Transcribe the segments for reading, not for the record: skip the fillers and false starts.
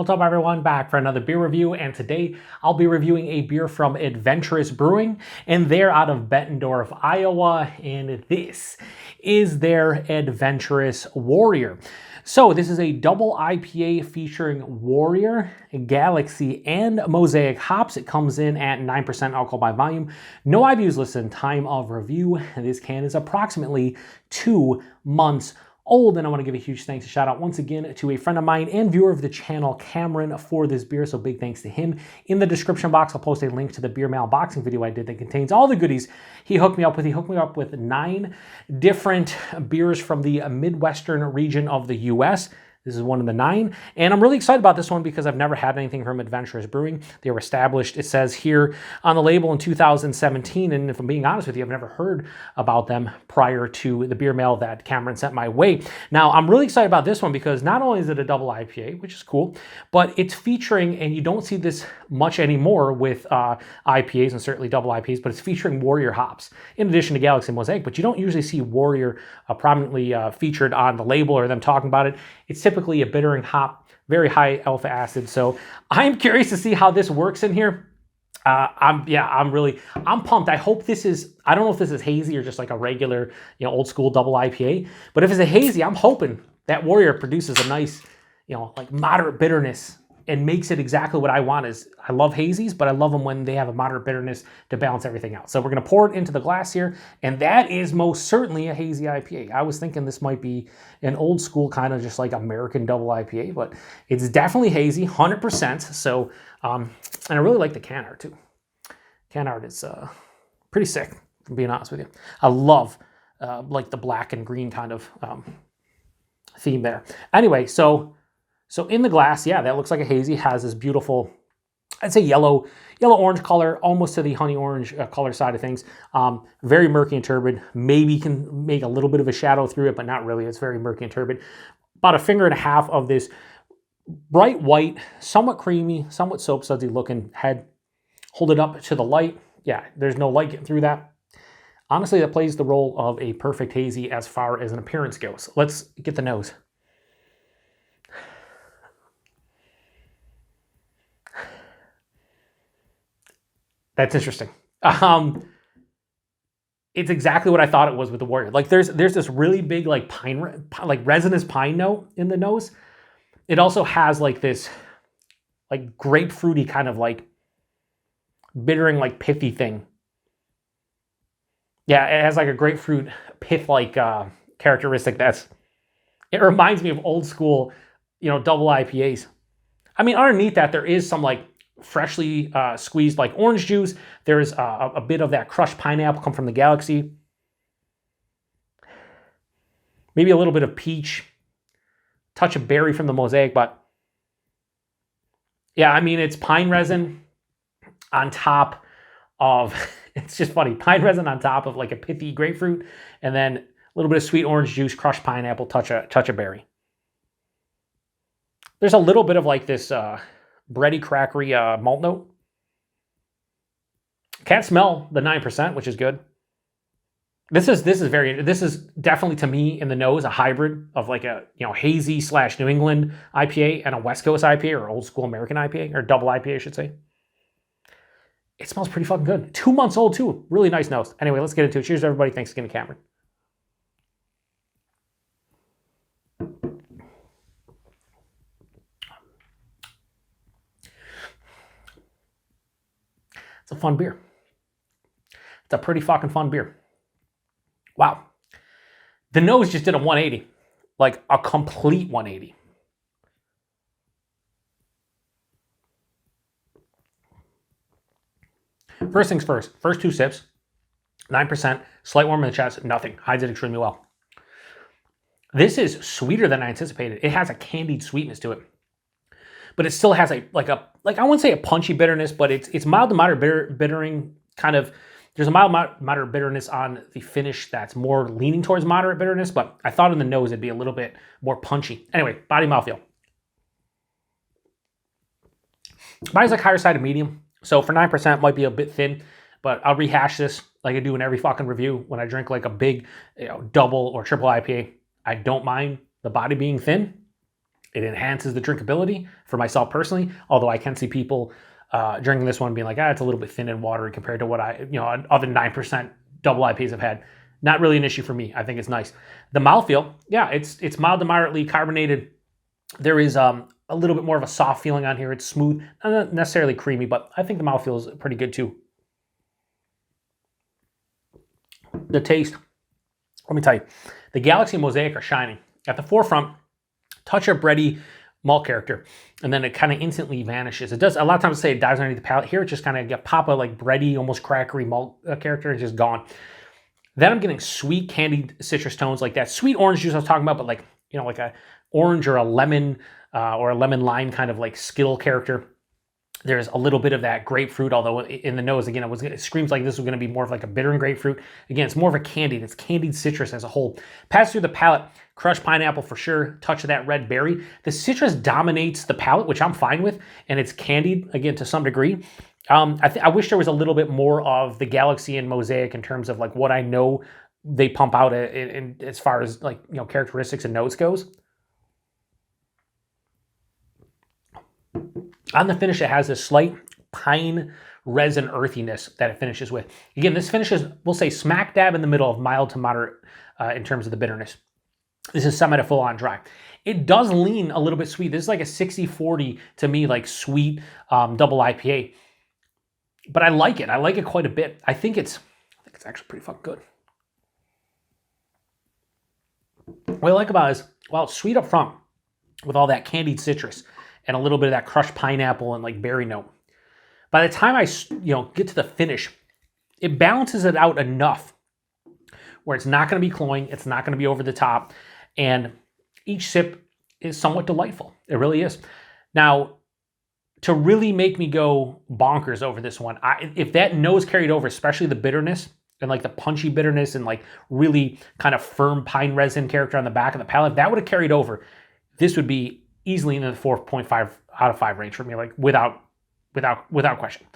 What's up everyone, back for another beer review, and today I'll be reviewing a beer from Adventurous Brewing, and they're out of Bettendorf, Iowa, and this is their Adventurous Warrior. So this is a double IPA featuring Warrior, Galaxy, and Mosaic hops. It comes in at 9% alcohol by volume. No IBUs listed. Time of review. This can is approximately 2 months old, and I want to give a huge thanks and shout out once again to a friend of mine and viewer of the channel, Cameron, for this beer, so big thanks to him. In the description box, I'll post a link to the beer mail unboxing video I did that contains all the goodies he hooked me up with. He hooked me up with 9 different beers from the Midwestern region of the US. This is one of the 9, and I'm really excited about this one because I've never had anything from Adventurous Brewing. They were established, it says here on the label, in 2017, and if I'm being honest with you, I've never heard about them prior to the beer mail that Cameron sent my way. Now, I'm really excited about this one because not only is it a double IPA, which is cool, but it's featuring, and you don't see this much anymore with IPAs and certainly double IPAs, but it's featuring Warrior hops in addition to Galaxy and Mosaic, but you don't usually see Warrior prominently featured on the label or them talking about it. It's typically a bittering hop, very high alpha acid. So I'm curious to see how this works in here. I'm pumped. I hope this is, I don't know if this is hazy or just like a regular, old school double IPA, but if it's a hazy, I'm hoping that Warrior produces a nice, like moderate bitterness and makes it exactly what I want. Is I love hazies, but I love them when they have a moderate bitterness to balance everything out. So we're going to pour it into the glass here, and that is most certainly a hazy IPA. I was thinking this might be an old school kind of just like American double IPA, but it's definitely hazy, 100%. So, and I really like the can art too. Can art is pretty sick, if I'm being honest with you. I love like the black and green kind of theme there. Anyway, so in the glass, yeah, that looks like a hazy. Has this beautiful, I'd say yellow-orange color, almost to the honey orange color side of things. Very murky and turbid. Maybe can make a little bit of a shadow through it, but not really. It's very murky and turbid. About 1.5 fingers of this bright white, somewhat creamy, somewhat soap sudsy looking head. Hold it up to the light. Yeah, there's no light getting through that. Honestly, that plays the role of a perfect hazy as far as an appearance goes. Let's get the nose. That's interesting. It's exactly what I thought it was with the Warrior. Like there's this really big like pine, like resinous pine note in the nose. It also has like this like grapefruity kind of like bittering like pithy thing. Yeah, it has like a grapefruit pith like characteristic. It reminds me of old school, double IPAs. I mean, underneath that there is some like freshly squeezed like orange juice. There's a bit of that crushed pineapple come from the Galaxy. Maybe a little bit of peach. Touch of berry from the Mosaic, but yeah, I mean, it's pine resin on top of, it's just funny, pine resin on top of like a pithy grapefruit, and then a little bit of sweet orange juice, crushed pineapple, touch of berry. There's a little bit of like this bready, crackery malt note. Can't smell the 9%, which is good. This is definitely, to me, in the nose, a hybrid of like a hazy / New England IPA and a West Coast IPA, or old school American IPA, or double IPA, I should say. It smells pretty fucking good. 2 months old too. Really nice nose. Anyway, let's get into it. Cheers, everybody. Thanks again to Cameron. It's a fun beer. It's a pretty fucking fun beer. Wow. The nose just did a 180. Like a complete 180. First things first. First 2 sips. 9%. Slight warm in the chest. Nothing. Hides it extremely well. This is sweeter than I anticipated. It has a candied sweetness to it. But it still has I wouldn't say a punchy bitterness, but it's mild to moderate bittering kind of. There's a mild moderate bitterness on the finish that's more leaning towards moderate bitterness, but I thought in the nose it'd be a little bit more punchy. Anyway, body mouthfeel. Body's like higher side of medium, so for 9% might be a bit thin, but I'll rehash this like I do in every fucking review when I drink like a big double or triple IPA. I don't mind the body being thin. It enhances the drinkability for myself personally, although I can see people drinking this one being like, it's a little bit thin and watery compared to what other 9% double IPAs I've had. Not really an issue for me. I think it's nice. The mouthfeel, yeah, it's mild to moderately carbonated. There is a little bit more of a soft feeling on here. It's smooth, not necessarily creamy, but I think the mouthfeel is pretty good too. The taste, let me tell you, the Galaxy and Mosaic are shining. At the forefront, touch of bready malt character, and then it kind of instantly vanishes. It does, a lot of times say it dives underneath the palate. Here it just kind of get pop a like bready, almost crackery malt character. It's just gone. Then I'm getting sweet candied citrus tones, like that sweet orange juice I was talking about, but like, like a orange or a lemon lime kind of like Skittle character. There's a little bit of that grapefruit, although in the nose, again, it screams like this was going to be more of like a bitter and grapefruit. Again, it's more of a candied. It's candied citrus as a whole. Pass through the palate, crushed pineapple for sure, touch of that red berry. The citrus dominates the palate, which I'm fine with, and it's candied, again, to some degree. I wish there was a little bit more of the Galaxy and Mosaic in terms of like what I know they pump out in as far as like, characteristics and notes goes. On the finish, it has this slight pine resin earthiness that it finishes with. Again, this finishes, we'll say, smack dab in the middle of mild to moderate in terms of the bitterness. This is semi to full on dry. It does lean a little bit sweet. This is like a 60-40 to me, like sweet double IPA. But I like it. I like it quite a bit. I think it's actually pretty fucking good. What I like about it is, well, it's sweet up front with all that candied citrus and a little bit of that crushed pineapple and like berry note. By the time I, get to the finish, it balances it out enough where it's not going to be cloying, it's not going to be over the top, and each sip is somewhat delightful. It really is. Now, to really make me go bonkers over this one, if that nose carried over, especially the bitterness and like the punchy bitterness and like really kind of firm pine resin character on the back of the palate, if that would have carried over, this would be easily in the 4.5 out of 5 range for me, like without question.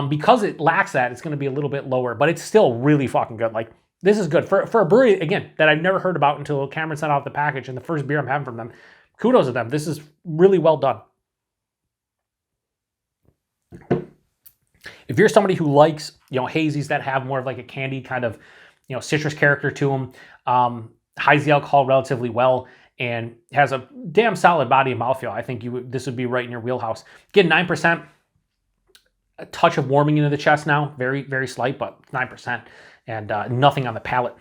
Because it lacks that, it's going to be a little bit lower, but it's still really fucking good. Like, this is good for a brewery, again, that I've never heard about until Cameron sent out the package and the first beer I'm having from them. Kudos to them. This is really well done. If you're somebody who likes, hazies that have more of like a candy kind of, citrus character to them, hides the alcohol relatively well, and has a damn solid body of mouthfeel, I think this would be right in your wheelhouse. Again, 9%, a touch of warming into the chest now, very, very slight, but 9%, and nothing on the palate.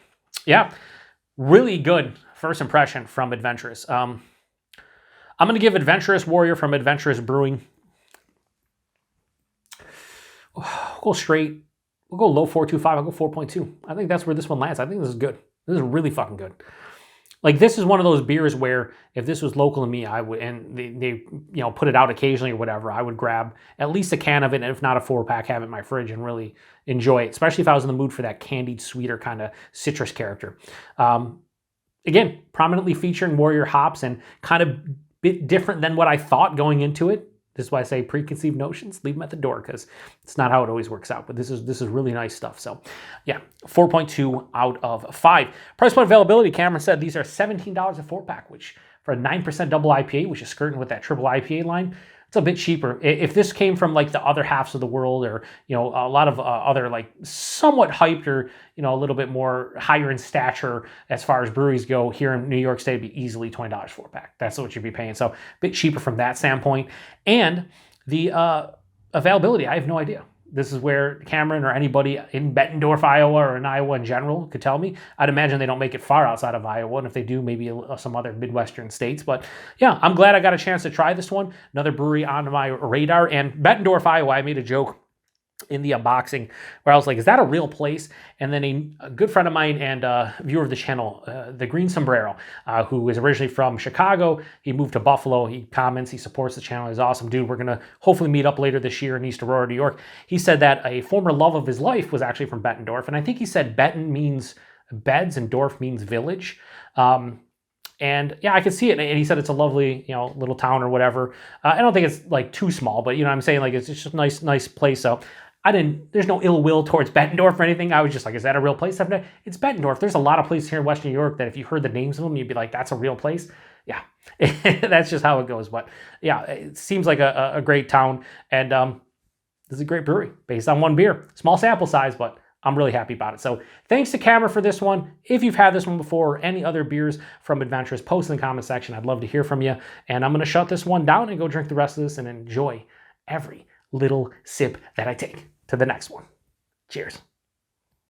Yeah, really good first impression from Adventurous. I'm going to give Adventurous Warrior from Adventurous Brewing. We'll go straight. We'll go low 4.25. I'll go 4.2. I think that's where this one lands. I think this is good. This is really fucking good. Like, this is one of those beers where if this was local to me, I would, and they put it out occasionally or whatever, I would grab at least a can of it, and if not a 4-pack, have it in my fridge and really enjoy it, especially if I was in the mood for that candied, sweeter kind of citrus character. Again, prominently featuring Warrior hops and kind of bit different than what I thought going into it. This is why I say preconceived notions, leave them at the door, because it's not how it always works out. But this is really nice stuff. So yeah, 4.2 out of 5. Price point availability, Cameron said these are $17 a 4-pack, which for a 9% double IPA, which is skirting with that triple IPA line, it's a bit cheaper. If this came from like the other halves of the world, or a lot of other like somewhat hyped or a little bit more higher in stature as far as breweries go here in New York State, it'd be easily $20 4-pack. That's what you'd be paying. So a bit cheaper from that standpoint. And the availability, I have no idea. This is where Cameron or anybody in Bettendorf, Iowa, or in Iowa in general could tell me. I'd imagine they don't make it far outside of Iowa, and if they do, maybe some other Midwestern states. But yeah, I'm glad I got a chance to try this one. Another brewery on my radar. And Bettendorf, Iowa, I made a joke in the unboxing where I was like, is that a real place? And then a good friend of mine and viewer of the channel, the Green Sombrero, who is originally from Chicago, he moved to Buffalo, he comments, he supports the channel, he's an awesome dude. We're going to hopefully meet up later this year in East Aurora, New York. He said that a former love of his life was actually from Bettendorf, and I think he said Betten means beds and Dorf means village. And yeah, I could see it. And he said it's a lovely, little town or whatever. I don't think it's like too small, but I'm saying, like, it's just a nice place. So there's no ill will towards Bettendorf or anything. I was just like, is that a real place? It's Bettendorf. There's a lot of places here in Western New York that if you heard the names of them, you'd be like, that's a real place. yeah, that's just how it goes. But yeah, it seems like a great town, and this is a great brewery based on one beer. Small sample size, but I'm really happy about it. So thanks to Camera for this one. If you've had this one before or any other beers from Adventurous, post in the comment section. I'd love to hear from you. And I'm going to shut this one down and go drink the rest of this and enjoy every little sip that I take to the next one. Cheers.